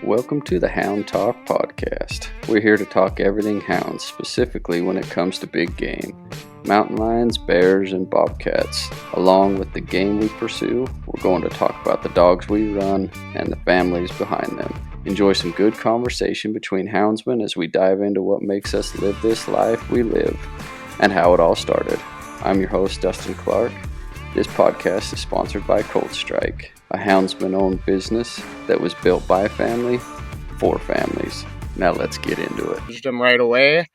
Welcome to the Hound Talk podcast. We're here to talk everything hounds, specifically when it comes to big game. Mountain lions, bears, and bobcats. Along with the game we pursue, we're going to talk about the dogs we run and the families behind them. Enjoy some good conversation between houndsmen as we dive into what makes us live this life we live and how it all started. I'm your host, Dustin Clark. This podcast is sponsored by Cold Strike, a houndsman-owned business that was built by a family for families. Now let's get into it. Him right away,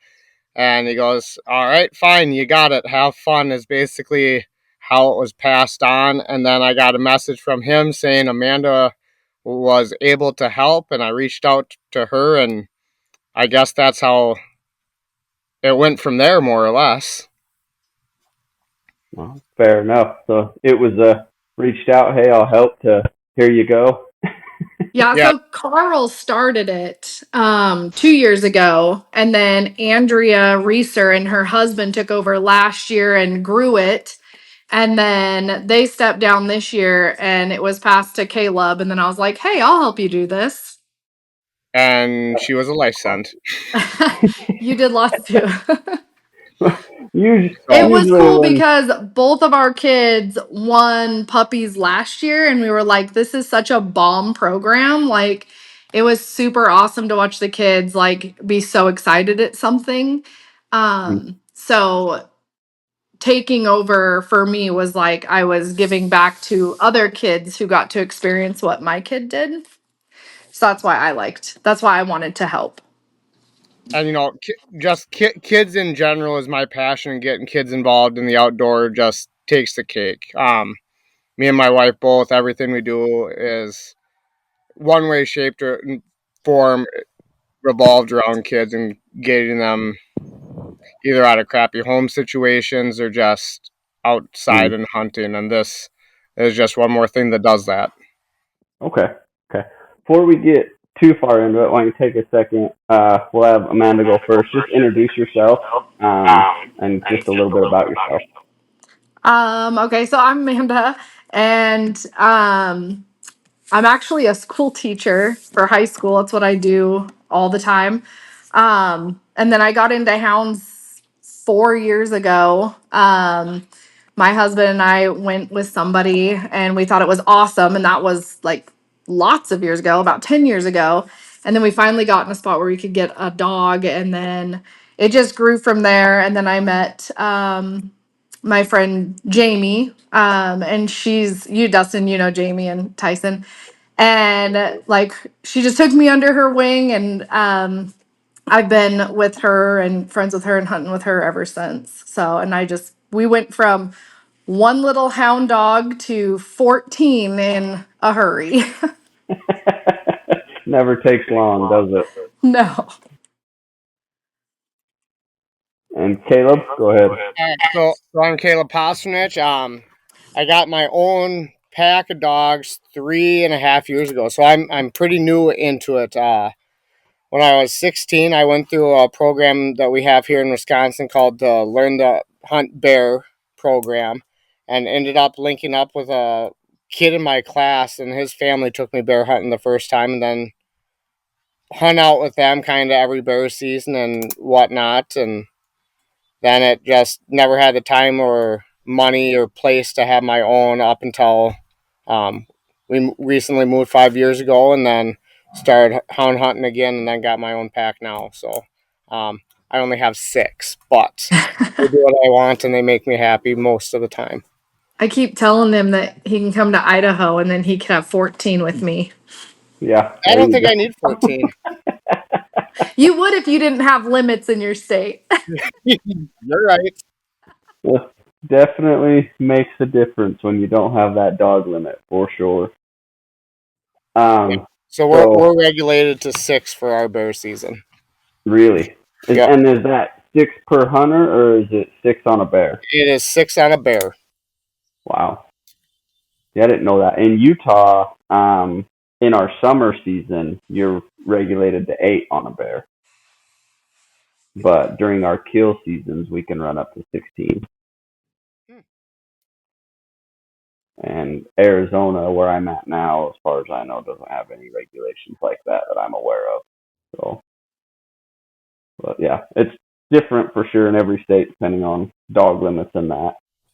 and he goes, "All right, fine, you got it. Have fun," is basically how it was passed on. And then I got a message from him saying Amanda was able to help, and I reached out to her, and I guess that's how it went from there, more or less. Well, fair enough. So it was reached out, hey, I'll help, to here you go. Yeah, so Carl started it 2 years ago, and then Andrea Reeser and her husband took over last year and grew it. And then they stepped down this year, and it was passed to Caleb. And then I was like, hey, I'll help you do this. And she was a life sent. You did lots too. It was cool because both of our kids won puppies last year, and we were like, this is such a bomb program. Like, it was super awesome to watch the kids like be so excited at something. So taking over for me was like I was giving back to other kids who got to experience what my kid did. So that's why I wanted to help. And, just kids in general is my passion, and getting kids involved in the outdoor just takes the cake. Me and my wife both, everything we do is one way, shape, or form revolved around kids and getting them either out of crappy home situations or just outside and hunting. And this is just one more thing that does that. Okay. Before we get too far into it, why don't you take a second? We'll have Amanda go first. Just introduce yourself and just a little bit about yourself. Okay, so I'm Amanda, and I'm actually a school teacher for high school. That's what I do all the time. And then I got into hounds 4 years ago. My husband and I went with somebody, and we thought it was awesome. And that was like lots of years ago, about 10 years ago. And then we finally got in a spot where we could get a dog, and then it just grew from there. And then I met my friend Jamie, and Dustin, you know Jamie and Tyson, and like she just took me under her wing, and I've been with her and friends with her and hunting with her ever since. So, and we went from one little hound dog to 14 in a hurry. Never takes long, does it? No. And Caleb, go ahead. So I'm Caleb Pocernich. I got my own pack of dogs 3.5 years ago, so I'm pretty new into it. When I was 16, I went through a program that we have here in Wisconsin called the Learn to Hunt Bear program, and ended up linking up with a kid in my class, and his family took me bear hunting the first time, and then hunt out with them kind of every bear season and whatnot. And then it just never had the time or money or place to have my own up until we recently moved 5 years ago, and then started hound hunting again, and then got my own pack now. So I only have 6, but they do what I want, and they make me happy most of the time. I keep telling him that he can come to Idaho and then he can have 14 with me. Yeah. I don't think I need 14. You would if you didn't have limits in your state. You're right. Well, definitely makes a difference when you don't have that dog limit, for sure. So we're regulated to 6 for our bear season. Really? Yep. And is that 6 per hunter, or is it 6 on a bear? It is 6 on a bear. Wow. Yeah, I didn't know that. In Utah, in our summer season, you're regulated to 8 on a bear. But during our kill seasons, we can run up to 16. And Arizona, where I'm at now, as far as I know, doesn't have any regulations like that I'm aware of. So, but yeah, it's different for sure in every state depending on dog limits and that.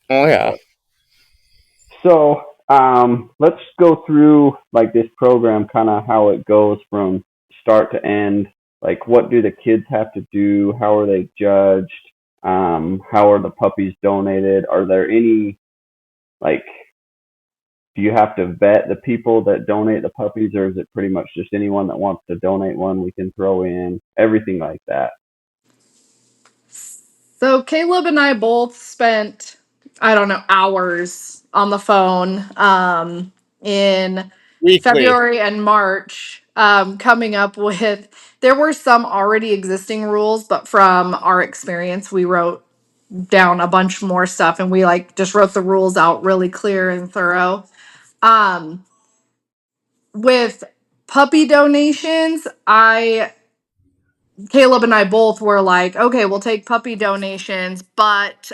Oh yeah. So, let's go through like this program, kind of how it goes from start to end. Like, what do the kids have to do? How are they judged? How are the puppies donated? Are there any, like, do you have to vet the people that donate the puppies, or is it pretty much just anyone that wants to donate one we can throw in? Everything like that. So Caleb and I both spent, I don't know, hours on the phone in Weekly. February and March, coming up with. There were some already existing rules, but from our experience, we wrote down a bunch more stuff, and we like just wrote the rules out really clear and thorough. Um, with puppy donations, Caleb and I both were like, okay, we'll take puppy donations, but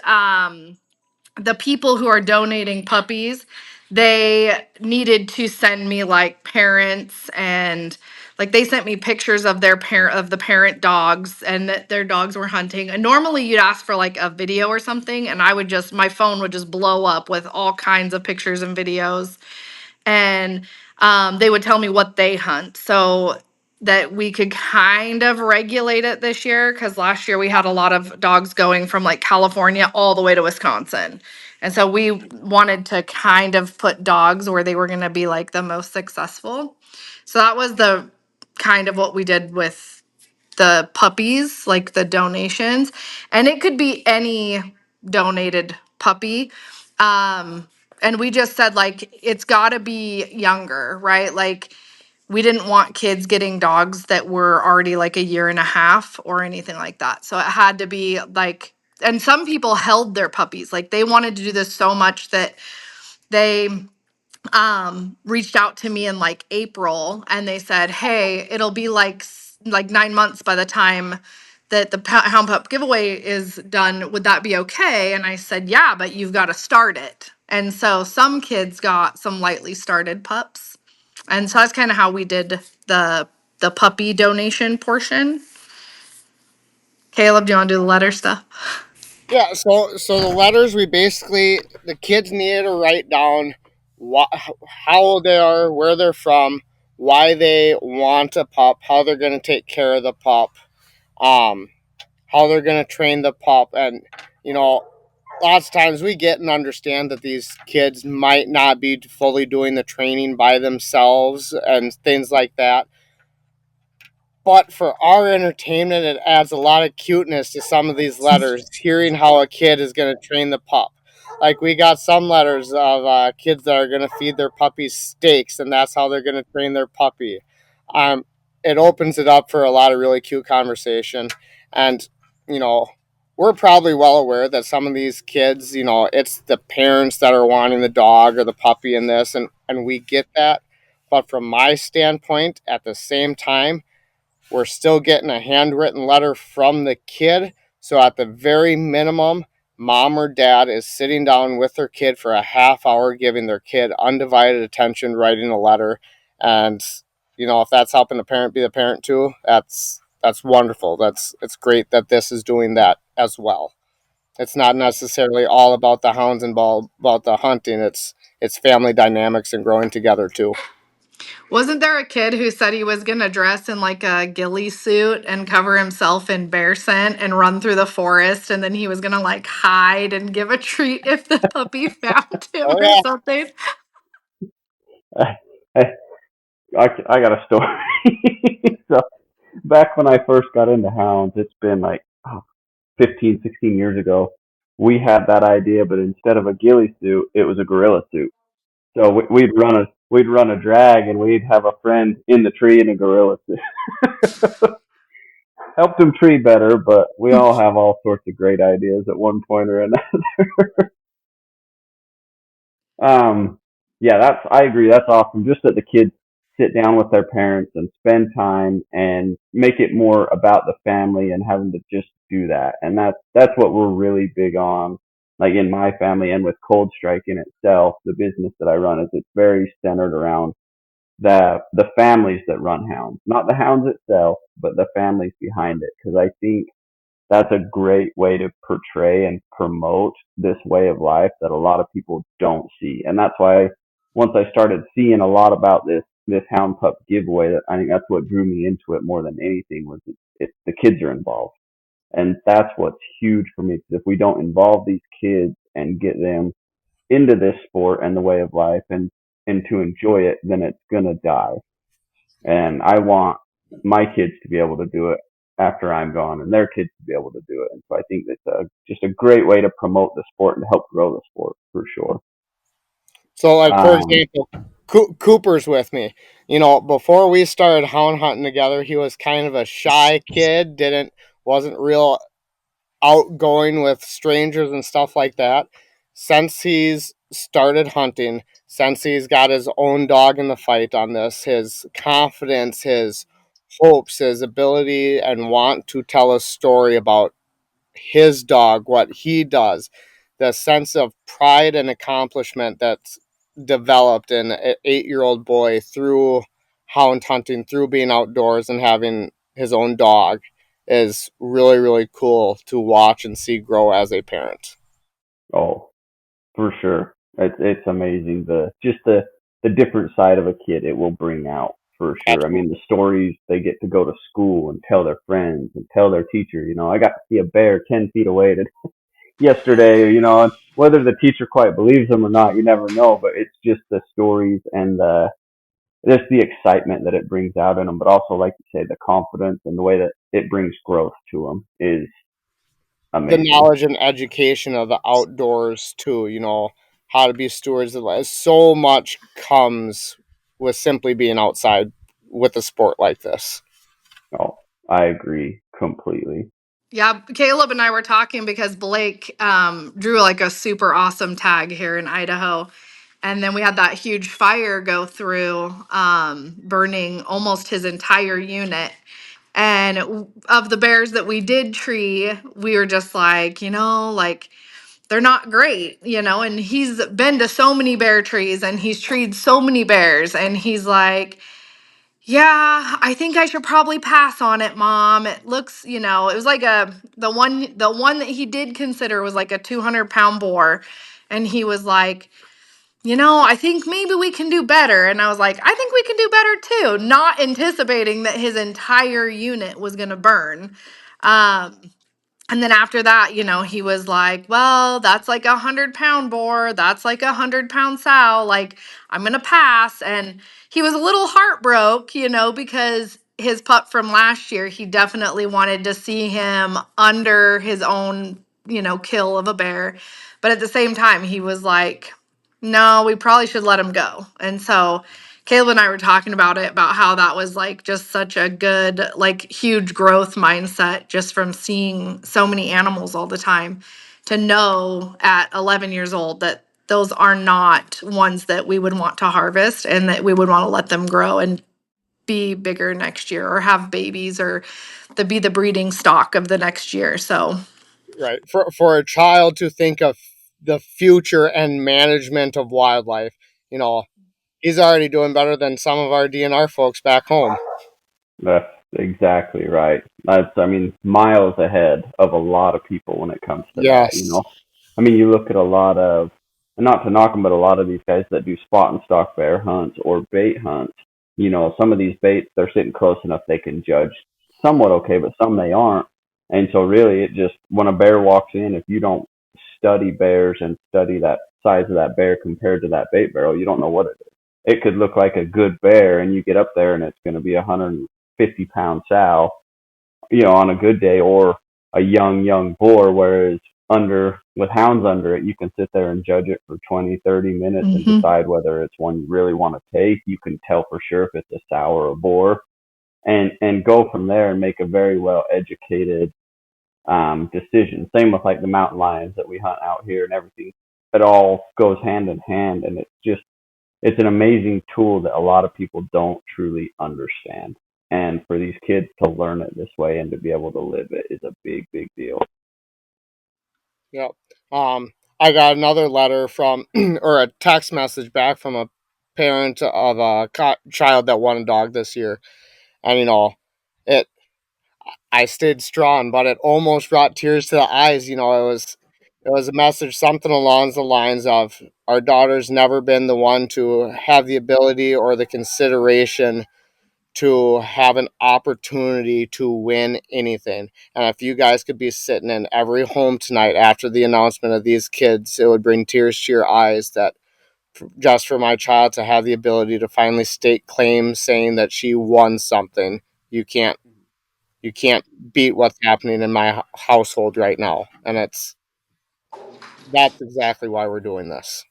the people who are donating puppies, they needed to send me like parents, and like they sent me pictures of their parent of the parent dogs and that their dogs were hunting. And normally you'd ask for like a video or something, and I would just my phone would just blow up with all kinds of pictures and videos, and they would tell me what they hunt so that we could kind of regulate it this year, because last year we had a lot of dogs going from like California all the way to Wisconsin, and so we wanted to kind of put dogs where they were going to be like the most successful. So that was the kind of what we did with the puppies, like the donations, and it could be any donated puppy. And we just said like it's got to be younger, right? Like we didn't want kids getting dogs that were already like a year and a half or anything like that. So it had to be like, and some people held their puppies. Like they wanted to do this so much that they reached out to me in like April, and they said, "Hey, it'll be like 9 months by the time that the Hound Pup giveaway is done. Would that be okay?" And I said, "Yeah, but you've got to start it." And so some kids got some lightly started pups, and so that's kind of how we did the puppy donation portion. Caleb, do you want to do the letter stuff? Yeah, so the letters, we basically, the kids needed to write down what, how old they are, where they're from, why they want a pup, how they're going to take care of the pup, um, how they're going to train the pup. And you know, lots of times we get and understand that these kids might not be fully doing the training by themselves and things like that. But for our entertainment, it adds a lot of cuteness to some of these letters, hearing how a kid is going to train the pup. Like we got some letters of kids that are going to feed their puppies steaks, and that's how they're going to train their puppy. Um, it opens it up for a lot of really cute conversation. And, you know, we're probably well aware that some of these kids, you know, it's the parents that are wanting the dog or the puppy in this, and we get that. But from my standpoint, at the same time, we're still getting a handwritten letter from the kid. So at the very minimum, mom or dad is sitting down with their kid for a half hour, giving their kid undivided attention, writing a letter. And, you know, if that's helping the parent be the parent too, that's wonderful. It's great that this is doing that as well. It's not necessarily all about the hounds and about the hunting. It's family dynamics and growing together too. Wasn't there a kid who said he was gonna dress in like a ghillie suit and cover himself in bear scent and run through the forest, and then he was gonna like hide and give a treat if the puppy found him Oh or yeah. something? I, I got a story. So back when I first got into hounds, it's been like 15, 16 years ago. We had that idea, but instead of a ghillie suit, it was a gorilla suit. So we'd run a drag, and we'd have a friend in the tree in a gorilla suit. Helped him tree better, but we all have all sorts of great ideas at one point or another. Um, yeah, I agree. That's awesome. Just that the kids sit down with their parents and spend time and make it more about the family and having to just do that. And that's what we're really big on. like in my family and with Cold Strike in itself, the business that I run is it's very centered around the families that run hounds, not the hounds itself, but the families behind it. Because I think that's a great way to portray and promote this way of life that a lot of people don't see. And that's why once I started seeing a lot about this Hound Pup giveaway, that I think that's what drew me into it more than anything was the kids are involved. And that's what's huge for me. Because if we don't involve these kids and get them into this sport and the way of life and to enjoy it, then it's gonna die. And I want my kids to be able to do it after I'm gone, and their kids to be able to do it. And so I think that's just a great way to promote the sport and help grow the sport for sure. So, like for Um, example, Cooper's with me. Before we started hound hunting together, he was kind of a shy kid. Wasn't real outgoing with strangers and stuff like that. Since he's started hunting, since he's got his own dog in the fight on this, his confidence, his hopes, his ability and want to tell a story about his dog, what he does, the sense of pride and accomplishment that's developed in an 8-year-old boy through hound hunting, through being outdoors and having his own dog is really, really cool to watch and see grow as a parent. oh, for sure, it's amazing the different side of a kid it will bring out for sure. I mean, Absolutely. the stories they get to go to school and tell their friends and tell their teacher. I got to see a bear 10 feet away yesterday, and whether the teacher quite believes them or not, you never know. But it's just the stories and just the excitement that it brings out in them, but also, like you say, the confidence and the way that it brings growth to them is The amazing. knowledge and education of the outdoors too, how to be stewards of life. So much comes with simply being outside with a sport like this. Oh, I agree completely. Yeah, Caleb and I were talking because Blake drew like a super awesome tag here in Idaho. And then we had that huge fire go through, burning almost his entire unit. And of the bears that we did tree, we were just like, like they're not great, and he's been to so many bear trees and he's treed so many bears. And he's like, yeah, I think I should probably pass on it, Mom. It looks, it was like the one that he did consider was like a 200-pound boar. And he was like, I think maybe we can do better. And I was like, I think we can do better too, not anticipating that his entire unit was going to burn. Um, and then after that, he was like, well, that's like 100-pound boar. That's like 100-pound sow. Like, I'm going to pass. And he was a little heartbroken, because his pup from last year, he definitely wanted to see him under his own, kill of a bear. But at the same time, he was like, no, we probably should let him go. And so Caleb and I were talking about it, about how that was like just such a good, like huge growth mindset just from seeing so many animals all the time, to know at 11 years old that those are not ones that we would want to harvest, and that we would want to let them grow and be bigger next year, or have babies, or be the breeding stock of the next year. So Right. For a child to think of the future and management of wildlife, you know, he's already doing better than some of our DNR folks back home. That's exactly right. I mean, miles ahead of a lot of people when it comes to that. Yes. I mean, you look at a lot of, and not to knock them, but a lot of these guys that do spot and stalk bear hunts or bait hunts, some of these baits, they're sitting close enough they can judge somewhat okay, but some they aren't. And so really it just, when a bear walks in, if you don't study bears and study that size of that bear compared to that bait barrel, you don't know what it is. It could look like a good bear and you get up there and it's going to be 150-pound sow, on a good day, or a young boar, whereas with hounds under it, you can sit there and judge it for 20, 30 minutes and mhm. decide whether it's one you really want to take. You can tell for sure if it's a sow or a boar, and go from there and make a very well educated decision. Same with like the mountain lions that we hunt out here and everything. It all goes hand in hand, and it's an amazing tool that a lot of people don't truly understand. And for these kids to learn it this way and to be able to live it is a big, big deal. Yep. Um, I got another letter from, or a text message back from a parent of a child that won a dog this year, and it. I stayed strong, but it almost brought tears to the eyes. It was a message, something along the lines of, our daughter's never been the one to have the ability or the consideration to have an opportunity to win anything. And if you guys could be sitting in every home tonight after the announcement of these kids, it would bring tears to your eyes that just for my child to have the ability to finally state claims saying that she won something. You can't you can't beat what's happening in my household right now. And that's exactly why we're doing this.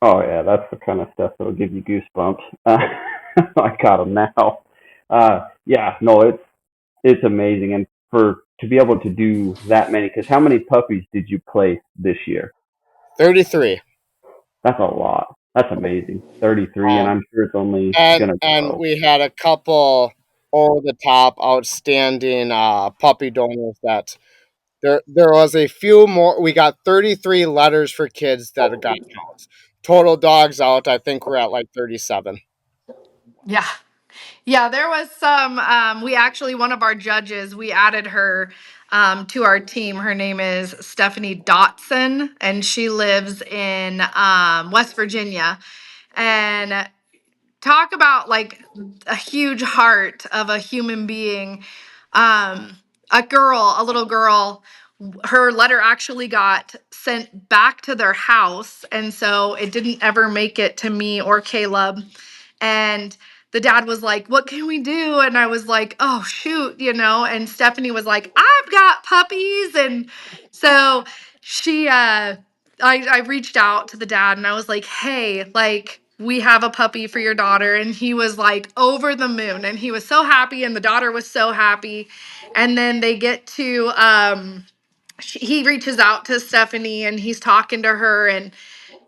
Oh yeah, that's the kind of stuff that'll give you goosebumps. I got them now. Yeah, no, it's amazing, and for to be able to do that many. Because how many puppies did you place this year? 33. That's a lot. That's amazing. 33, and Um I'm sure it's only gonna and grow. we had a couple over the top outstanding puppy donors that there was a few more. We got 33 letters for kids that got counts. Total dogs out, I think we're at like 37. Yeah. Yeah, there was some. We actually, one of our judges, we added her to our team. Her name is Stephanie Dotson, and she lives in West Virginia. And talk about like a huge heart of a human being. A little girl, her letter actually got sent back to their house. And so it didn't ever make it to me or Caleb. And the dad was like, "What can we do?" And I was like, "Oh, shoot, you know." And Stephanie was like, "I've got puppies." And so I reached out to the dad and I was like, "Hey, like, we have a puppy for your daughter." And he was like over the moon and he was so happy and the daughter was so happy. And then they get to he reaches out to Stephanie and he's talking to her and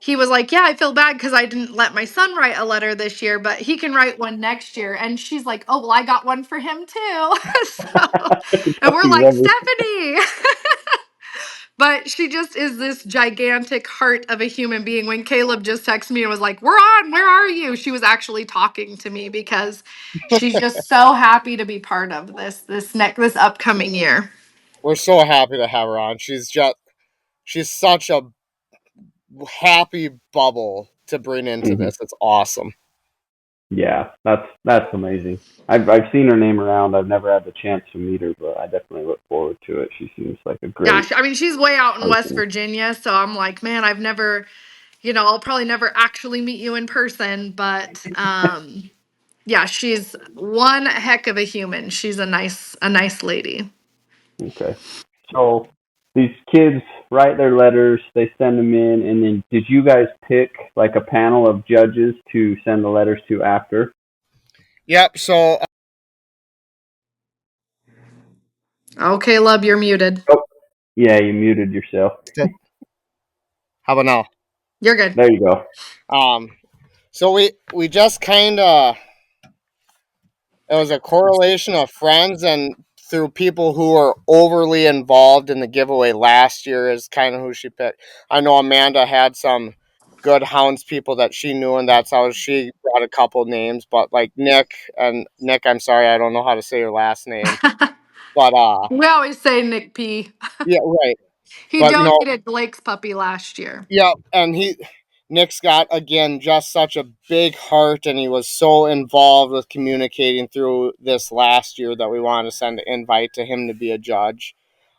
he was like, "Yeah, I feel bad because I didn't let my son write a letter this year, but he can write one next year." And she's like, "Oh, well, I got one for him too." And we're Puppies like, every. "Stephanie." But she just is this gigantic heart of a human being. When Caleb just texted me and was like, "We're on, where are you?" She was actually talking to me because she's just so happy to be part of this upcoming year. We're so happy to have her on. She's such a happy bubble to bring into Mhm. this. It's awesome. Yeah, that's amazing. I've seen her name around. I've never had the chance to meet her, but I definitely look forward to it. She seems like a Yeah, great I mean, she's way out in West person. Virginia, so I'm like, man, I've never, I'll probably never actually meet you in person, but yeah, she's one heck of a human. She's a nice lady. Okay. So these kids write their letters, they send them in, and then did you guys pick like a panel of judges to send the letters to after? Yep. So, Okay, Lub, you're muted. Oh, yeah, you muted yourself. how about now? You're good. There you go. Um, so we just kind of, it was a correlation of friends and through people who were overly involved in the giveaway last year is kind of who she picked. I know Amanda had some good hounds people that she knew, and that's how she brought a couple names. But like Nick, I'm sorry, I don't know how to say your last name, but We always say Nick P. yeah, right. He But donated Blake's puppy last year. yeah, and Nick's got again just such a big heart, and he was so involved with communicating through this last year that we wanted to send an invite to him to be a judge.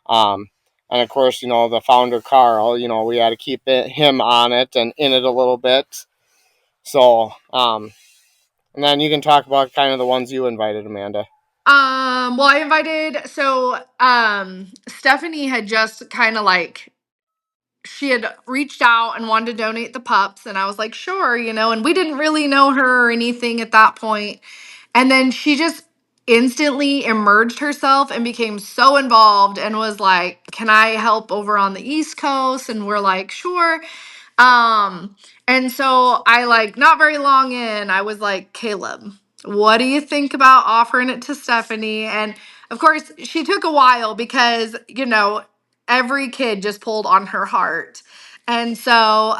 Um, and of course, the founder Carl, we had to keep him on it and in it a little bit. So, and then you can talk about kind of the ones you invited, Amanda. Well, I invited, Stephanie had just kind of like, she had reached out and wanted to donate the pups, and I was like, sure, and we didn't really know her or anything at that point. And then she just instantly emerged herself and became so involved and was like, "Can I help over on the East Coast?" And we're like, "Sure." And so I like not very long in, I was like, "Caleb, what do you think about offering it to Stephanie?" And of course, she took a while because, every kid just pulled on her heart. And so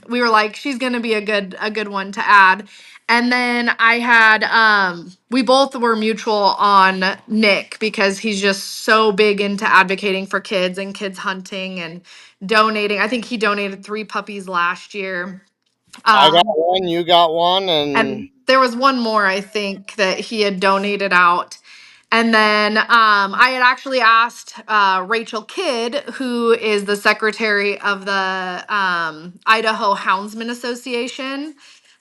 we were like, she's gonna be a good one to add. And then I had we both were mutual on Nick because he's just so big into advocating for kids and kids hunting and donating. I think he donated 3 puppies last year. I got Um, one, you got one, and and there was one more I think that he had donated out. And then I had actually asked Rachel Kidd, who is the secretary of the Idaho Houndsman Association,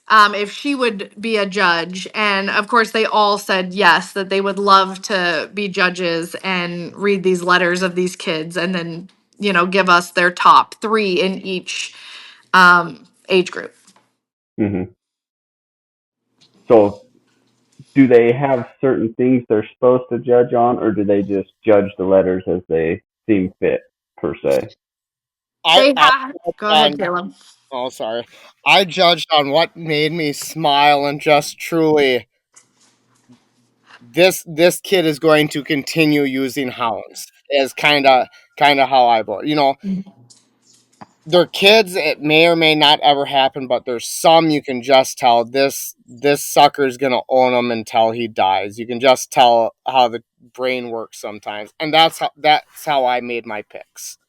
if she would be a judge. And of course, they all said yes, that they would love to be judges and read these letters of these kids and then, give us their top 3 in each age group. Hmm. So do they have certain things they're supposed to judge on, or do they just judge the letters as they seem fit, per se? I, They I have. Go ahead, on Caleb. oh sorry, I judged on what made me smile and just truly this kid is going to continue using hounds is kind of how I vote. They're kids. It may or may not ever happen, but there's some you can just tell this sucker's gonna own them until he dies. You can just tell how the brain works sometimes, and that's how I made my picks.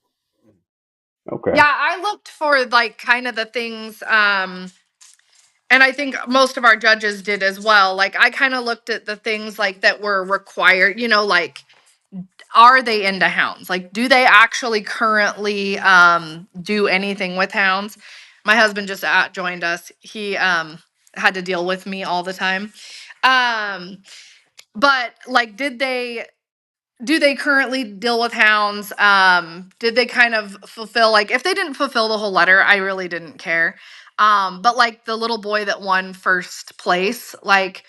Okay. Yeah, I looked for like kind of the things, and I think most of our judges did as well. Like I kind of looked at the things like that were required, like are they into hounds? Like do they actually currently do anything with hounds? My husband just joined us. He had to deal with me all the time. Um, but like do they currently deal with hounds? Did they kind of fulfill, like, if they didn't fulfill the whole letter, I really didn't care. But like the little boy that won first place, like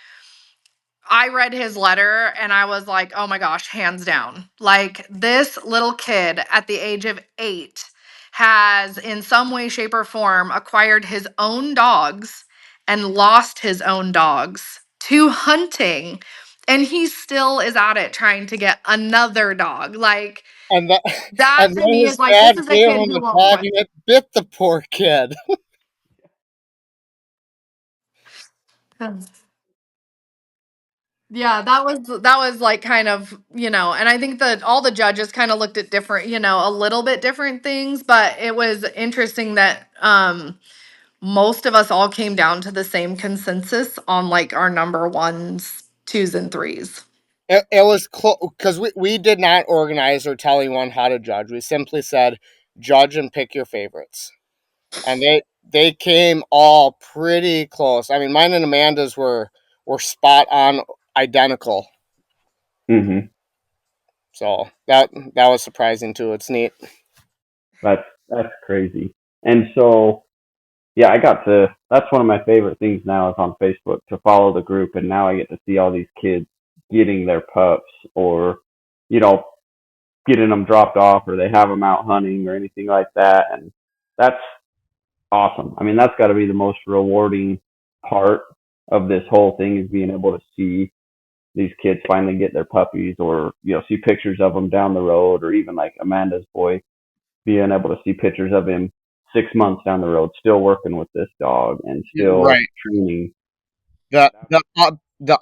I read his letter and I was like, oh my gosh, hands down. Like this little kid at the age of 8 has in some way, shape, or form acquired his own dogs and lost his own dogs to hunting. And he still is at it trying to get another dog. Like And that, that and to then me is his like, this dad is a gave kid him who a won't dog, quit. and it bit the poor kid. Yeah, that was like kind of, and I think that all the judges kind of looked at different, a little bit different things, but it was interesting that most of us all came down to the same consensus on like our number ones, twos, and threes. It was close because we did not organize or tell anyone how to judge. We simply said judge and pick your favorites, and they came all pretty close. I mean, mine and Amanda's were spot on, identical. Hmm. So that was surprising too. It's neat. That's crazy. And so, yeah, I got to. That's one of my favorite things now is on Facebook to follow the group, and now I get to see all these kids getting their pups, or you know, getting them dropped off, or they have them out hunting or anything like that, and that's awesome. I mean, that's got to be the most rewarding part of this whole thing is being able to see these kids finally get their puppies, or see pictures of them down the road, or even like Amanda's boy being able to see pictures of him 6 months down the road, still working with this dog and still Right. training. The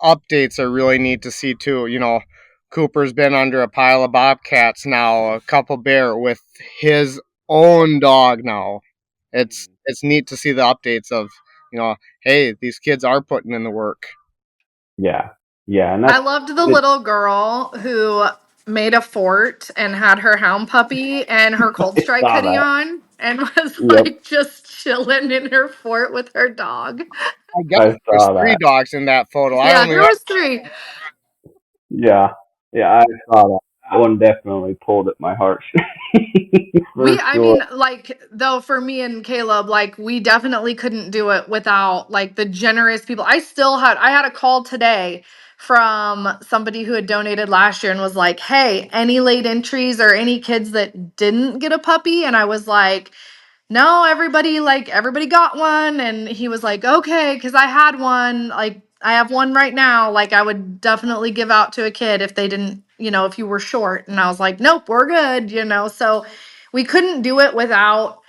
updates are really neat to see too. Cooper's been under a pile of bobcats now, a couple bear with his own dog now. It's neat to see the updates of hey, these kids are putting in the work. Yeah, yeah, and I that's loved the it. little girl who made a fort and had her hound puppy and her cold I strike saw hoodie that. on and was Yep, like just chilling in her fort with her dog. I guess I there's saw three that. dogs in that photo. I Yeah, only there was 3. Yeah, yeah, I saw that. That one definitely pulled at my heartstrings for I sure. mean, like, though, for me and Caleb, like, we definitely couldn't do it without, like, the generous people. I had a call today from somebody who had donated last year and was like, hey, any late entries or any kids that didn't get a puppy? And I was like, no, everybody got one. And he was like, okay, because I had one. Like, I have one right now. Like, I would definitely give out to a kid if they didn't, if you were short. And I was like, nope, we're good. So we couldn't do it without.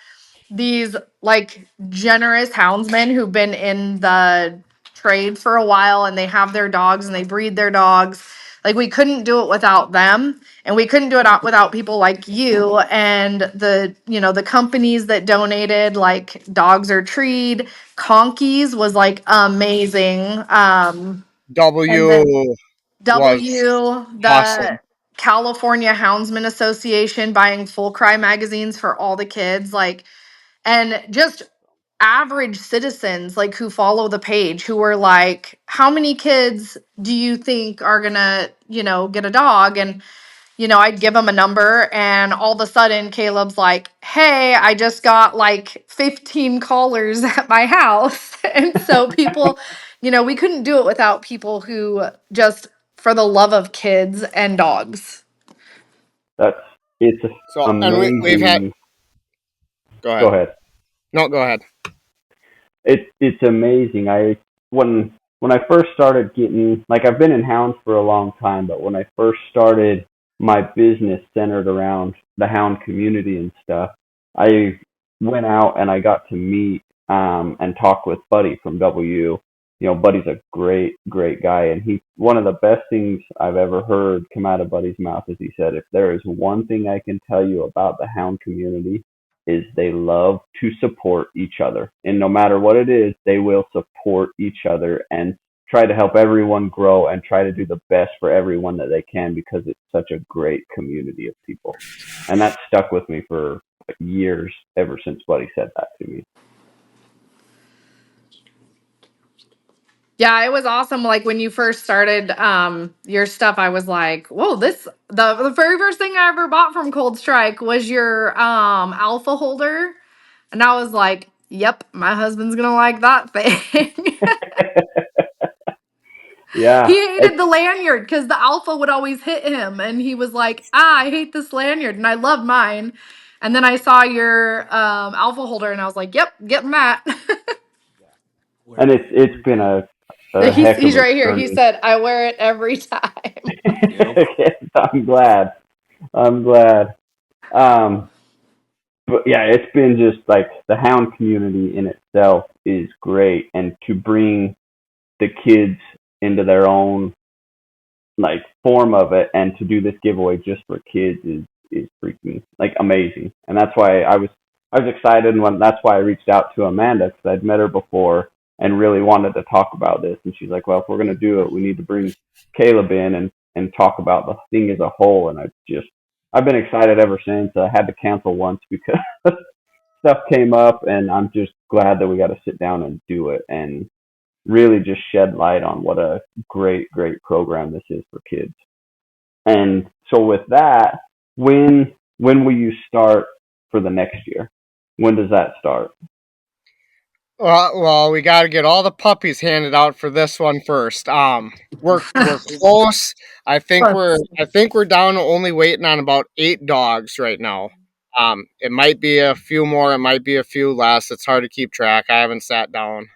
these like generous houndsmen who've been in the trade for a while, and they have their dogs and they breed their dogs. Like we couldn't do it without them, and we couldn't do it out without people like you and the companies that donated, like Dogs Are Treed. Conkeys was like amazing. And W then was the awesome. California Houndsman Association buying full cry magazines for all the kids, like, and just average citizens like who follow the page who were like, how many kids do you think are gonna, get a dog? And I'd give him a number, and all of a sudden Caleb's like, hey, I just got like 15 callers at my house. And so people, we couldn't do it without people who just for the love of kids and dogs. That's it's So, and we've had. amazing. Go Go ahead. ahead. No, go ahead. It's amazing. When I first started getting, like, I've been in hounds for a long time, but when I first started my business centered around the hound community and stuff, I went out and I got to meet and talk with Buddy from W. Buddy's a great guy, and he one of the best things I've ever heard come out of Buddy's mouth is he said, if there is one thing I can tell you about the hound community, is they love to support each other. And no matter what it is, they will support each other and try to help everyone grow and try to do the best for everyone that they can, because it's such a great community of people. And that stuck with me for years, ever since Buddy said that to me. Yeah, it was awesome. Like when you first started your stuff, I was like, whoa, the very first thing I ever bought from Cold Strike was your alpha holder. And I was like, yep, my husband's gonna like that thing. Yeah, He hated the lanyard because the alpha would always hit him, and he was like, I hate this lanyard, and I love mine. And then I saw your alpha holder, and I was like, yep, getting that. and it's been a he's heck of he's a right here. He journey. said, I wear it every time. Yes, I'm glad. I'm glad. Um, but yeah, it's been just like the hound community in itself is great, and to bring the kids into their own like form of it, and to do this giveaway just for kids is freaking like amazing. And that's why I was excited, and that's why I reached out to Amanda, because I'd met her before and really wanted to talk about this. And she's like, well, if we're gonna do it, we need to bring Caleb in and talk about the thing as a whole. And I've been excited ever since. I had to cancel once because stuff came up, and I'm just glad that we got to sit down and do it and really just shed light on what a great program this is for kids. And so with that, when will you start for the next year? When does that start? Well, we got to get all the puppies handed out for this one first. We're close. I think we're down to only waiting on about 8 dogs right now. It might be a few more. It might be a few less. It's hard to keep track. I haven't sat down.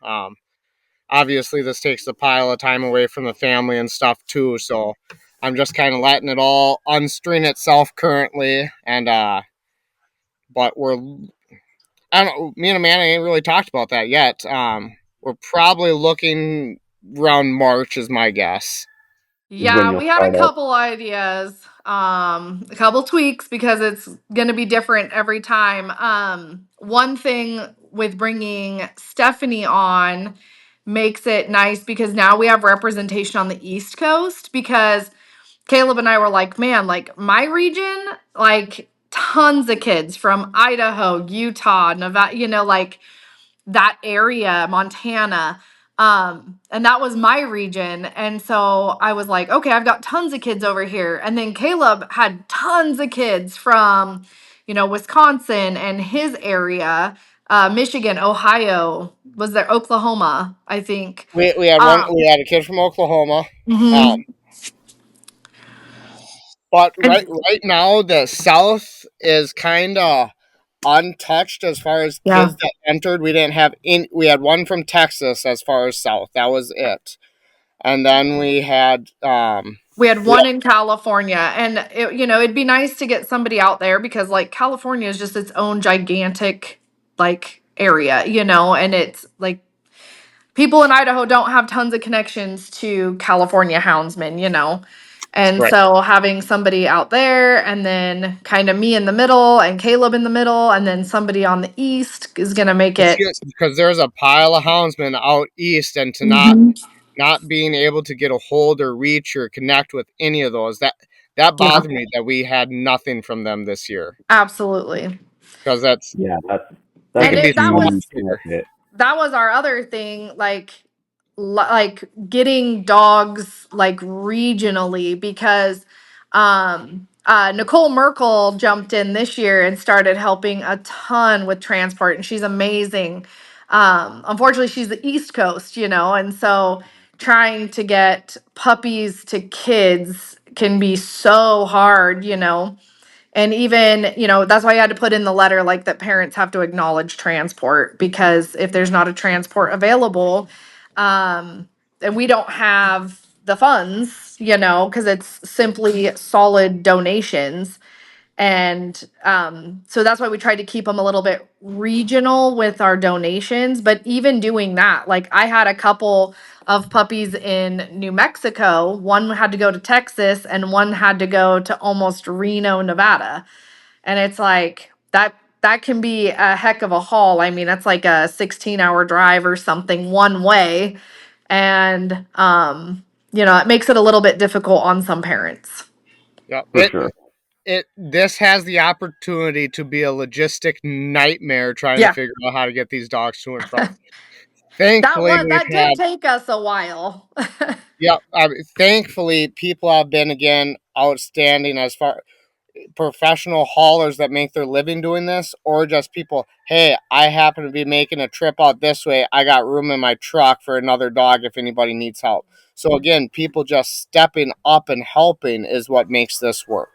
Obviously, this takes a pile of time away from the family and stuff too. So I'm just kind of letting it all unstring itself currently. And but I don't know. Me and Amanda ain't really talked about that yet. We're probably looking around March, is my guess. Is when Yeah, you'll we had a start up? couple ideas, a couple tweaks because it's going to be different every time. One thing with bringing Stephanie on makes it nice because now we have representation on the East Coast, because Caleb and I were like, man, like my region, like tons of kids from Idaho, Utah, Nevada, like that area, Montana. And that was my region. And so I was like, okay, I've got tons of kids over here. And then Caleb had tons of kids from, Wisconsin and his area, Michigan, Ohio, was there Oklahoma, I think. We had one. Um, We had a kid from Oklahoma. Um, mhm. but right And right now the South is kind of untouched as far as yeah, kids that entered. We didn't have in. We had one from Texas as far as South. That was it. And then we had we had we one in California, and it'd be nice to get somebody out there because like California is just its own gigantic like area, and it's like people in Idaho don't have tons of connections to California houndsmen. And Right. so having somebody out there and then kind of me in the middle and Caleb in the middle and then somebody on the east is going to make it. Because there's a pile of houndsmen out east, and to Mhm. not being able to get a hold or reach or connect with any of those, that Yeah, bothered me that we had nothing from them this year, absolutely. because that's Yeah, we that's And a can be that so much huge was bigger. benefit. that was our other thing, like getting dogs like regionally, because Nicole Merkel jumped in this year and started helping a ton with transport, and she's amazing. Unfortunately, she's the East Coast, and so trying to get puppies to kids can be so hard. And even, that's why I had to put in the letter like that parents have to acknowledge transport, because if there's not a transport available, and we don't have the funds, because it's simply solid donations. And so that's why we tried to keep them a little bit regional with our donations. But even doing that, like I had a couple of puppies in New Mexico. One had to go to Texas and one had to go to almost Reno, Nevada. And it's like that can be a heck of a haul. I mean, that's like a 16-hour drive or something one way. And it makes it a little bit difficult on some parents. Yeah, For sure. this has the opportunity to be a logistic nightmare trying to Yeah. figure out how to get these dogs to and from. That Thankfully, one we've that did had take us a while. yeah. Thankfully, people have been again outstanding as far professional haulers that make their living doing this, or just people, hey, I happen to be making a trip out this way. I got room in my truck for another dog if anybody needs help. So again, people just stepping up and helping is what makes this work.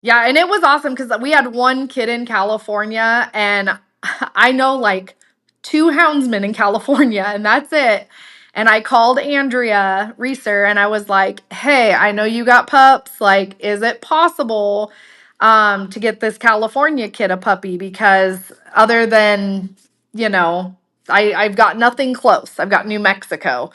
Yeah, and it was awesome because we had one kid in California, and I know like two houndsmen in California, and that's it. And I called Andrea Reeser and I was like, hey, I know you got pups. Like, is it possible to get this California kid a puppy? Because other than, you know, I've got nothing close. I've got New Mexico.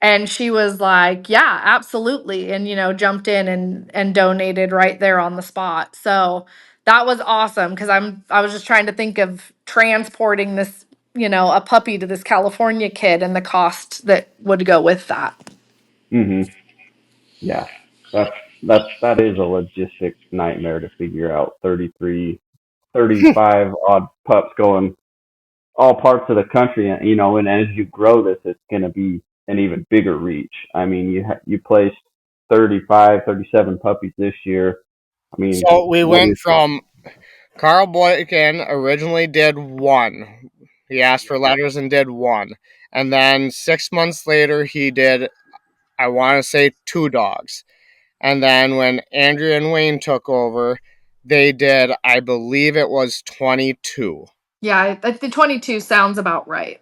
And she was like, yeah, absolutely. And, jumped in and donated right there on the spot. So that was awesome because I was just trying to think of transporting this, a puppy to this California kid and the cost that would go with that. Mhm. Yeah. That's that is a logistic nightmare to figure out 33, 35 odd pups going all parts of the country, and and as you grow this, it's going to be an even bigger reach. I mean, you placed 35, 37 puppies this year. I mean, So we what went is from Carl Boykin originally did one. He asked for letters and did one. And then 6 months later, he did, I want to say, two dogs. And then when Andrew and Wayne took over, they did, I believe it was 22. Yeah, the 22 sounds about right.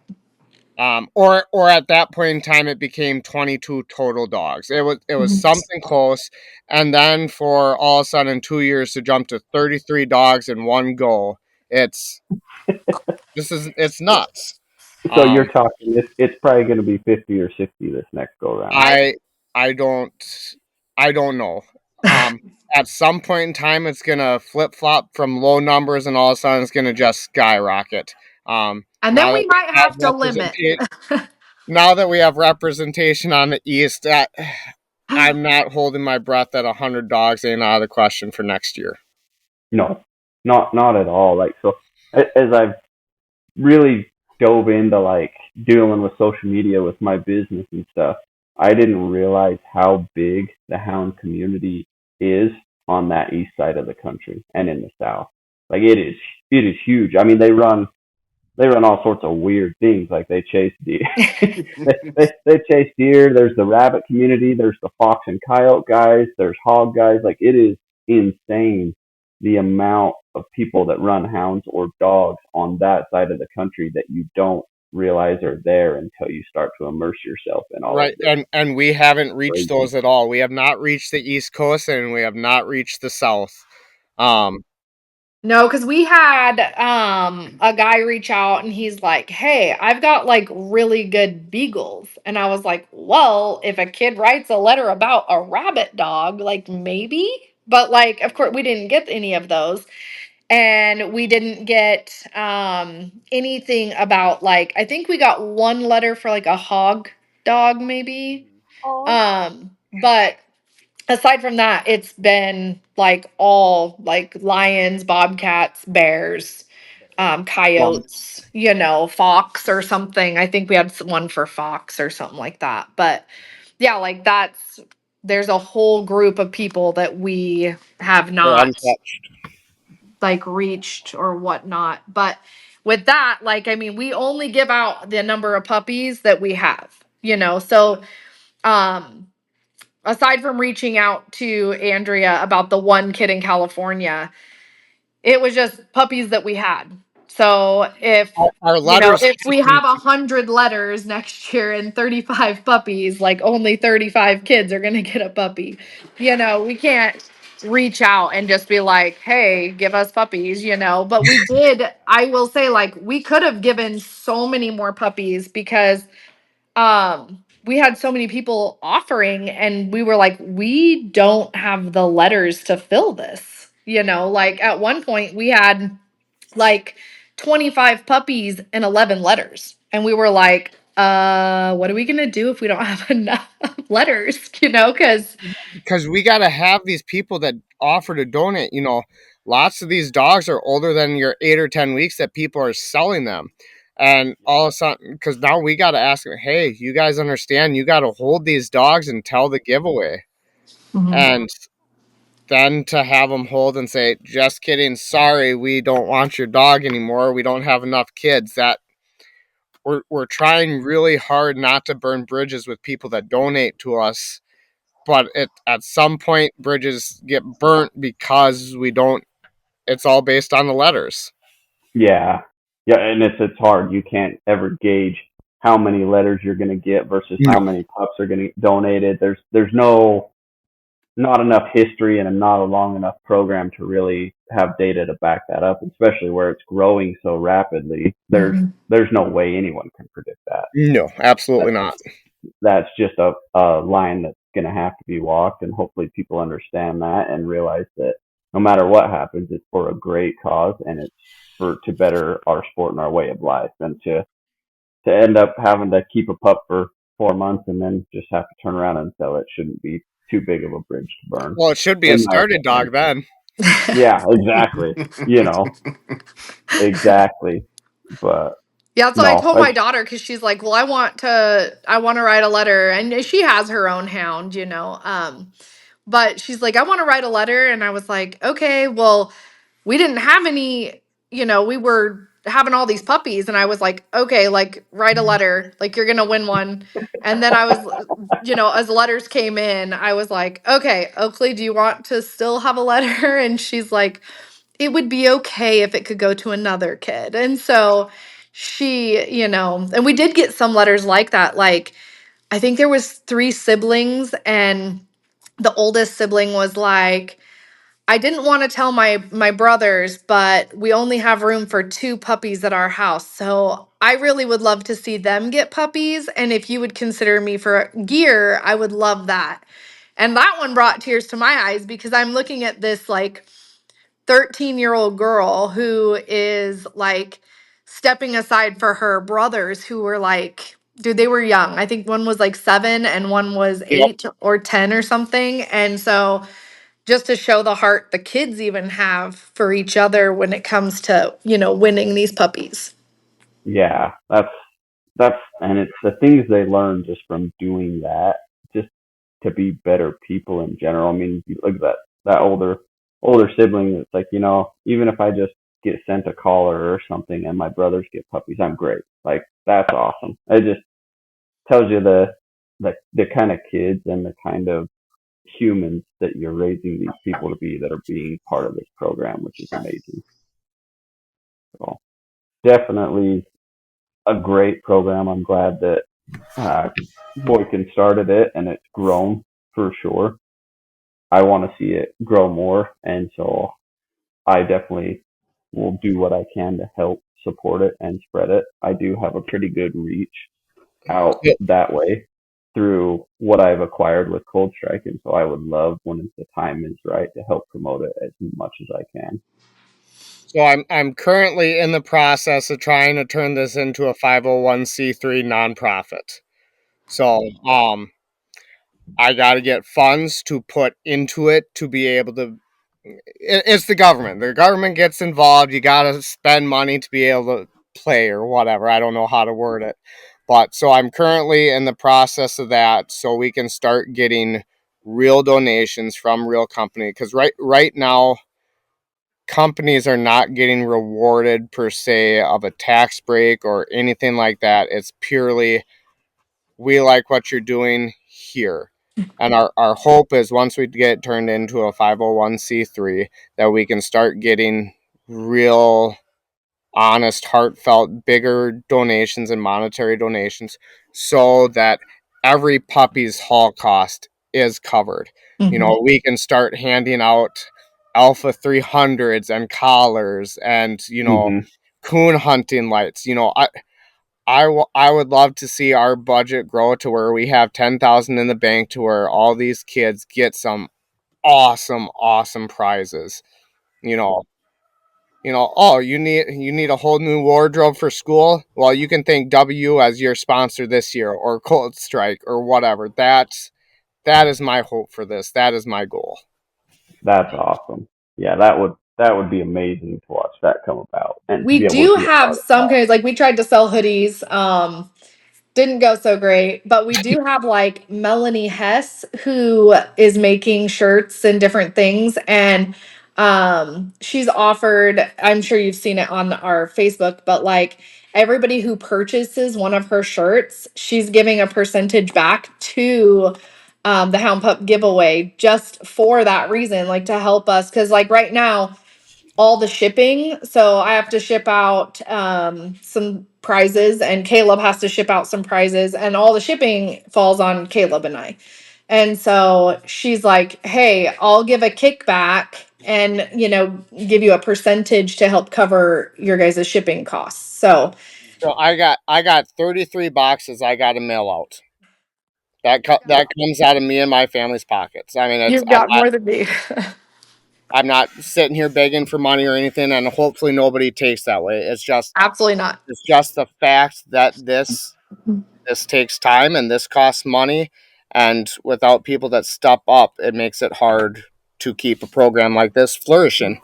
Or at that point in time, it became 22 total dogs. It was something close, and then for all of a sudden 2 years to jump to 33 dogs in one go, it's it's nuts. so you're Um, talking it's probably going to be 50 or 60 this next go round. I I don't I don't know. Um, at some point in time, it's gonna flip flop from low numbers, and all of a sudden, it's gonna just skyrocket. and then Now that we we might have have to limit. now that we have representation on the east, I'm not holding my breath that 100 dogs ain't out of the question for next year. No, not at all. Like, so as I've really dove into like dealing with social media with my business and stuff, I didn't realize how big the hound community is on that east side of the country and in the south. Like, it is huge. I mean, they run all sorts of weird things. Like, they chase deer. they chase deer. There's the rabbit community. There's the fox and coyote guys. There's hog guys. Like, it is insane the amount of people that run hounds or dogs on that side of the country that you don't realize are there until you start to immerse yourself in all of Right, this. and we haven't reached Crazy. those at all. We have not reached the East Coast, and we have not reached the South. Um, No, because we had a guy reach out and he's like, "Hey, I've got like really good beagles." And I was like, "Well, if a kid writes a letter about a rabbit dog, like maybe." But like of course we didn't get any of those. And we didn't get anything about like I think we got one letter for like a hog dog maybe. But aside from that, it's been like all like lions, bobcats, bears, Well, coyotes, you know, fox or something. I think we had one for fox or something like that. But yeah, like there's a whole group of people that we have They're not untouched. like reached or whatnot. But with that, like, I mean, we only give out the number of puppies that we have, you know, so, um, aside from reaching out to Andrea about the one kid in California, it was just puppies that we had. So if Our you know, letters if we came have 100 letters next year and 35 puppies, like only 35 kids are gonna get a puppy. You know, we can't reach out and just be like, hey, give us puppies, you know. But we did, I will say, like, we could have given so many more puppies because we had so many people offering and we were like, we don't have the letters to fill this. You know, like at one point we had like 25 puppies and 11 letters. And we were like, what are we going to do if we don't have enough letters, you know, because we got to have these people that offer to donate. Lots of these dogs are older than your 8 or 10 weeks that people are selling them. And all of a sudden, because now we got to ask them, hey, you guys understand you got to hold these dogs until the giveaway. Mhm. And then to have them hold and say, just kidding, sorry, we don't want your dog anymore. We don't have enough kids. That we're trying really hard not to burn bridges with people that donate to us, but at some point bridges get burnt because we don't. It's all based on the letters. yeah, yeah, and it's hard. You can't ever gauge how many letters you're going to get versus how No, many pups are going to get donated. There's not enough history and not a long enough program to really have data to back that up, especially where it's growing so rapidly. Mhm. There's no way anyone can predict that. no, absolutely not. That's just a line that's going to have to be walked, and hopefully people understand that and realize that no matter what happens, it's for a great cause and it's for to better our sport and our way of life, and to end up having to keep a pup for 4 months and then just have to turn around and sell it shouldn't be too big of a bridge to burn, Well, it should be a in my started opinion. dog then. Yeah, exactly. You know, exactly. But Yeah, so I no, told my daughter because she's like, well, I want to write a letter. And she has her own hound, you know. But she's like, I want to write a letter. And I was like, okay, well, we didn't have any, you know, we were having all these puppies. And I was like, okay, like, write a letter. Like, you're going to win one. And then I was, you know, as letters came in, I was like, okay, Oakley, do you want to still have a letter? And she's like, it would be okay if it could go to another kid. And so she, you know, and we did get some letters like that. Like, I think there was three siblings and the oldest sibling was like, I didn't want to tell my brothers, but we only have room for two puppies at our house. So I really would love to see them get puppies. And if you would consider me for gear, I would love that. And that one brought tears to my eyes because I'm looking at this like 13-year-old girl who is like stepping aside for her brothers who were like, dude, they were young. I think one was like 7 and one was Yep. 8 or 10 or something. And so just to show the heart the kids even have for each other when it comes to, you know, winning these puppies. yeah, and it's the things they learn just from doing that, just to be better people in general. I mean, you look at that older sibling that's like, even if I just get sent a collar or something and my brothers get puppies, I'm great. Like, that's awesome. It just tells you the kind of kids and the kind of humans that you're raising these people to be that are being part of this program, which is amazing. So definitely a great program. I'm glad that Boykin started it and it's grown for sure. I want to see it grow more, and so I definitely will do what I can to help support it and spread it. I do have a pretty good reach out Yeah. that way through what I've acquired with Cold Strike, and so I would love when the time is right to help promote it as much as I can. So I'm currently in the process of trying to turn this into a 501c3 nonprofit. So I got to get funds to put into it to be able to. It's the government. The government gets involved. You got to spend money to be able to play or whatever. I don't know how to word it. But so I'm currently in the process of that so we can start getting real donations from real company, because right now companies are not getting rewarded per se of a tax break or anything like that. It's purely, we like what you're doing here. And our hope is once we get turned into a 501c3 that we can start getting real, honest, heartfelt, bigger donations and monetary donations so that every puppy's haul cost is covered. You know, we can start handing out Alpha 300s and collars and, Mm-hmm. coon hunting lights. I would love to see our budget grow to where we have 10,000 in the bank to where all these kids get some awesome prizes. You know, oh, you need a whole new wardrobe for school. Well, you can thank W as your sponsor this year, or Cold Strike, or whatever. That is my hope for this. That is my goal. That's awesome. Yeah, that would be amazing to watch that come about and to We be able to do be a have part of some that. kind of like we tried to sell hoodies. Didn't go so great, but we do have like Melanie Hess who is making shirts and different things, and she's offered, I'm sure you've seen it on our Facebook, but like everybody who purchases one of her shirts, she's giving a percentage back to the Hound Pup giveaway just for that reason, like to help us, because like right now all the shipping. So I have to ship out some prizes, and Caleb has to ship out some prizes, and all the shipping falls on Caleb and I. And so she's like, "Hey, I'll give a kickback and, give you a percentage to help cover your guys' shipping costs." So So I got 33 boxes I got to mail out. That comes out of me and my family's pockets. I mean, you've got more than me. I'm not sitting here begging for money or anything, and hopefully nobody takes that way. Absolutely not. It's just the fact that this takes time and this costs money, and without people that step up, it makes it hard to keep a program like this flourishing.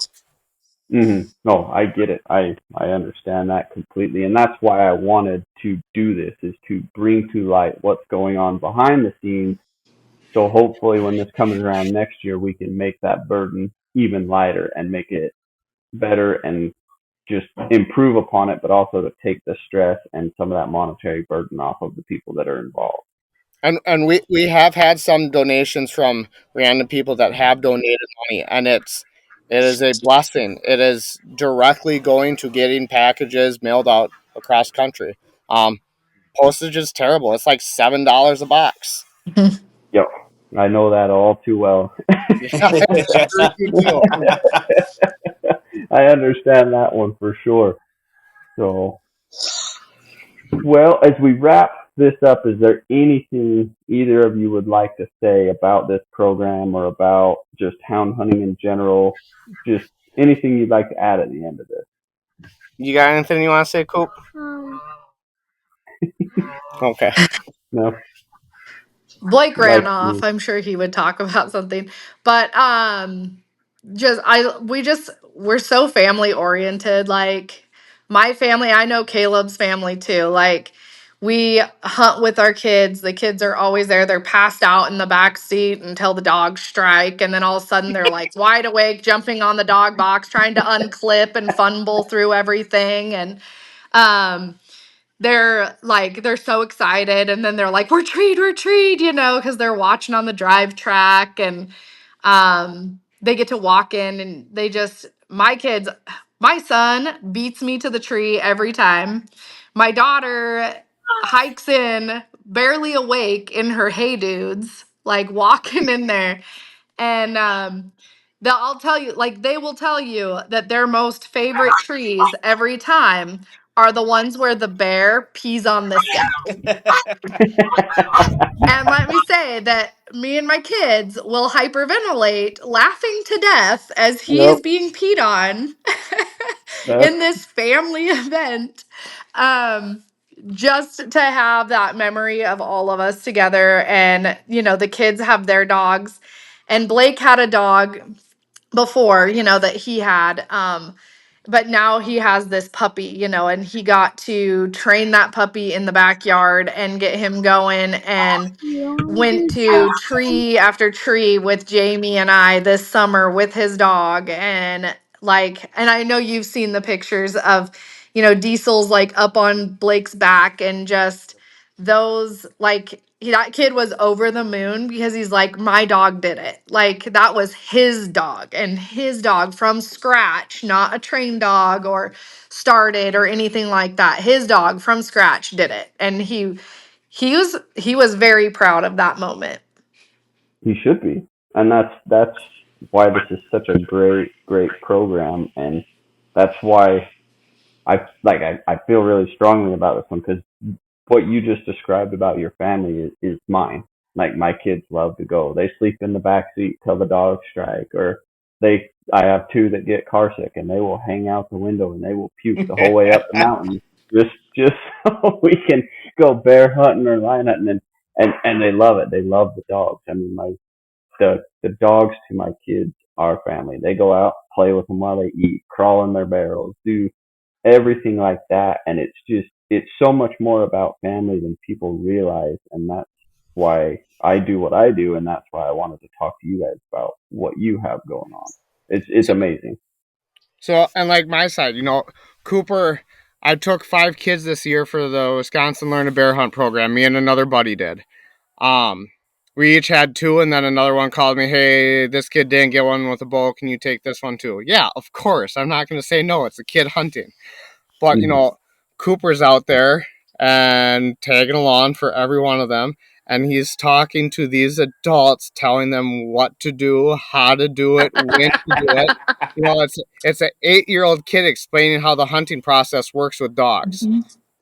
Mm-hmm. No, I get it. I understand that completely, and that's why I wanted to do this, is to bring to light what's going on behind the scenes. So hopefully, when this comes around next year, we can make that burden even lighter and make it better and just improve upon it, but also to take the stress and some of that monetary burden off of the people that are involved. And we have had some donations from random people that have donated money, and it is a blessing. It is directly going to getting packages mailed out across country. Um, Postage is terrible. It's like $7 a box. Yep, I know that all too well. Yeah, I'm sure you do. I understand that one for sure. So, well, as we wrap this up, is there anything either of you would like to say about this program or about just hound hunting in general? Just anything you'd like to add at the end of this? You got anything you want to say, Coop? Okay. No, Blake ran like off. me. I'm sure he would talk about something. But we're so family oriented. Like my family, I know Caleb's family too. Like we hunt with our kids. The kids are always there. They're passed out in the back seat until the dogs strike, and then all of a sudden they're like wide awake, jumping on the dog box, trying to unclip and fumble through everything. And um they're so excited, and then they're like, retreat, because they're watching on the drive track, and they get to walk in, and my son beats me to the tree every time. My daughter hikes in barely awake in her Hey Dudes, like walking in there. And I'll tell you, like they will tell you that their most favorite trees every time are the ones where the bear pees on this guy. And let me say that me and my kids will hyperventilate laughing to death as he Yep. is being peed on That's in this family event. Um, just to have that memory of all of us together. And, the kids have their dogs. And Blake had a dog before, that he had. But now he has this puppy, and he got to train that puppy in the backyard and get him going, and went to tree after tree with Jamie and I this summer with his dog. And I know you've seen the pictures of, Diesel's like up on Blake's back, and just those, like, that kid was over the moon because he's like, my dog did it. Like, that was his dog, and his dog from scratch, not a trained dog or started or anything like that. His dog from scratch did it. And he was very proud of that moment. he should be, and that's why this is such a great program, and that's why I feel really strongly about this one because what you just described about your family is mine. Like my kids love to go. They sleep in the back seat till the dogs strike, or I have two that get car sick and they will hang out the window and they will puke the whole way up the mountain just so we can go bear hunting or lion hunting, and they love it. They love the dogs. I mean, the dogs to my kids are family. They go out, play with them while they eat, crawl in their barrels, do everything like that. And it's so much more about family than people realize. And that's why I do what I do. And that's why I wanted to talk to you guys about what you have going on. It's So, amazing. and like my side, Cooper, I took 5 kids this year for the Wisconsin Learn a Bear Hunt program. Me and another buddy did. Um, we each had 2, and then another one called me, hey, this kid didn't get one with a bow. Can you take this one too? Yeah, of course. I'm not going to say no. It's a kid hunting. But, Mm-hmm. Cooper's out there and tagging along for every one of them. And he's talking to these adults, telling them what to do, how to do it, when to do it. It's an 8-year-old kid explaining how the hunting process works with dogs.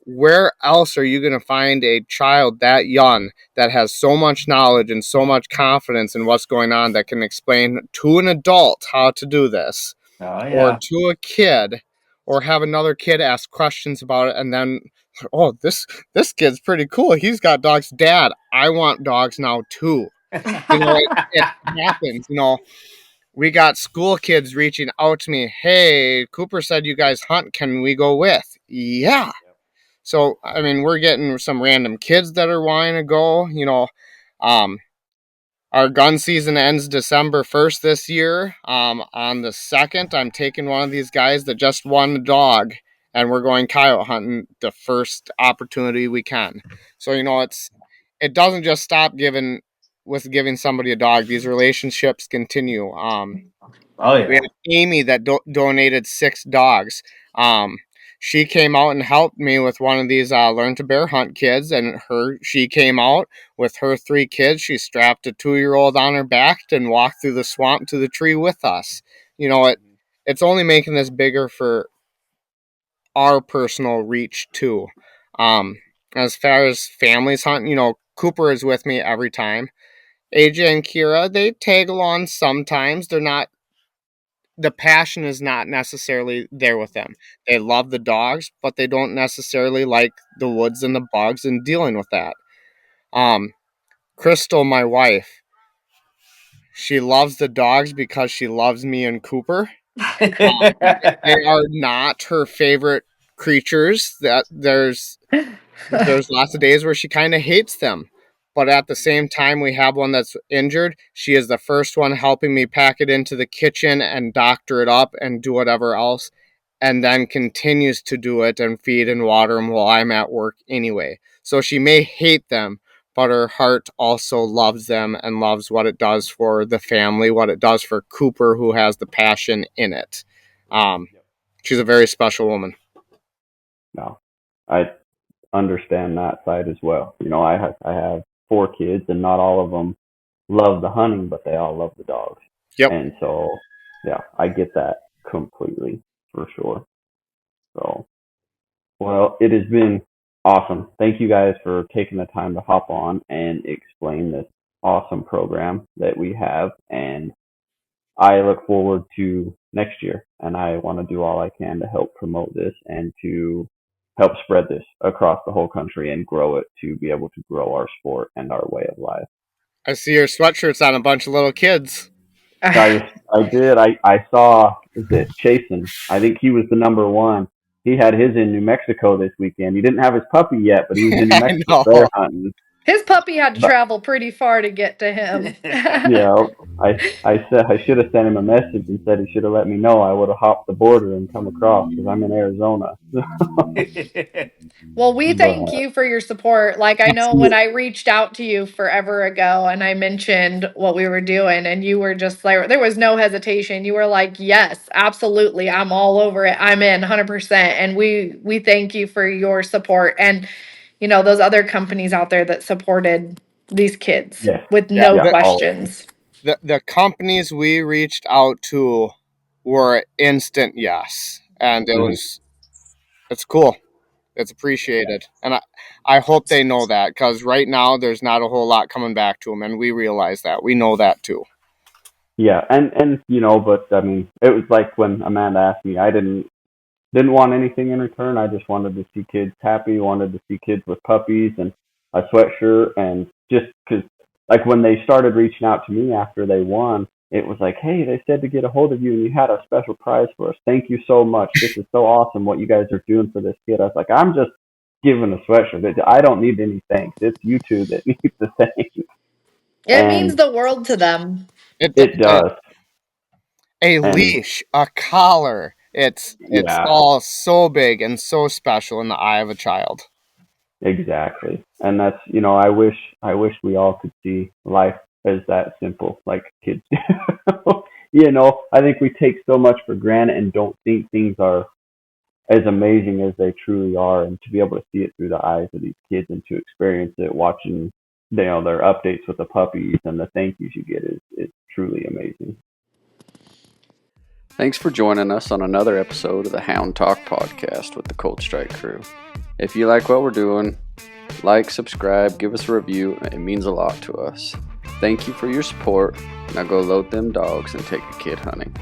Where else are you going to find a child that young that has so much knowledge and so much confidence in what's going on that can explain to an adult how to do this? Oh Or yeah. to a kid, or have another kid ask questions about it, and then, oh, this kid's pretty cool. He's got dogs. Dad, I want dogs now too. It happens. We got school kids reaching out to me. Hey, Cooper said you guys hunt. Can we go with? Yeah. So I mean, we're getting some random kids that are wanting to go. Um, our gun season ends December 1st this year. On the 2nd, I'm taking one of these guys that just won a dog, and we're going coyote hunting the first opportunity we can. So, it doesn't just stop giving somebody a dog. These relationships continue. Oh We yeah. had Amy that donated 6 dogs. Um, she came out and helped me with one of these Learn to Bear Hunt kids, and she came out with her 3 kids. She strapped a 2-year-old on her back and walked through the swamp to the tree with us. It's only making this bigger for our personal reach too. Um, as far as families hunt, Cooper is with me every time. AJ and Kira, they tag along sometimes. The passion is not necessarily there with them. They love the dogs, but they don't necessarily like the woods and the bugs and dealing with that. Um, Crystal, my wife, she loves the dogs because she loves me and Cooper. They are not her favorite creatures. That there's lots of days where she kind of hates them. But at the same time, we have one that's injured. She is the first one helping me pack it into the kitchen and doctor it up and do whatever else, and then continues to do it and feed and water them while I'm at work anyway. So she may hate them, but her heart also loves them and loves what it does for the family, what it does for Cooper, who has the passion in it. She's a very special woman. No, I understand that side as well. I have 4 kids, and not all of them love the hunting, but they all love the dogs. Yep. And so yeah, I get that completely for sure. So, well, it has been awesome. Thank you guys for taking the time to hop on and explain this awesome program that we have. And I look forward to next year. And I want to do all I can to help promote this and to help spread this across the whole country and grow it to be able to grow our sport and our way of life. I see your sweatshirts on a bunch of little kids. I did. I saw, is it Chasen? I think he was the number one. He had his in New Mexico this weekend. He didn't have his puppy yet, but he was in New I Mexico bear know. hunting. His puppy had to But travel pretty far to get to him. yeah, I said I should have sent him a message and said he should have let me know. I would have hopped the border and come across because I'm in Arizona. Well, we thank But you for your support. Like, I know when I reached out to you forever ago and I mentioned what we were doing, and you were just like, there was no hesitation. You were like, yes, absolutely. I'm all over it. I'm in 100%. And we thank you for your support. And, those other companies out there that supported these kids yes, with Yeah, no yeah, all questions. the companies we reached out to were instant yes, and mhm. it's cool. It's appreciated, and I hope they know that, because right now there's not a whole lot coming back to them, and we realize that. We know that too. Yeah, and but I mean, it was like when Amanda asked me, I didn't want anything in return. I just wanted to see kids happy, wanted to see kids with puppies and a sweatshirt. And just because, like, when they started reaching out to me after they won, it was like, hey, they said to get a hold of you and you had a special prize for us. Thank you so much. This is so awesome what you guys are doing for this kid. I was like, I'm just giving a sweatshirt. I don't need any thanks. It's you two that need the thanks. It means And the world to them. It it does. a And leash, a collar. It's yeah, all so big and so special in the eye of a child. exactly. And that's, I wish we all could see life as that simple, like kids do. I think we take so much for granted and don't think things are as amazing as they truly are. And to be able to see it through the eyes of these kids and to experience it, watching, their updates with the puppies and the thank yous you get is truly amazing. Thanks for joining us on another episode of the Hound Talk podcast with the Cold Strike crew. If you like what we're doing, like, subscribe, give us a review. It means a lot to us. Thank you for your support. Now go load them dogs and take a kid hunting.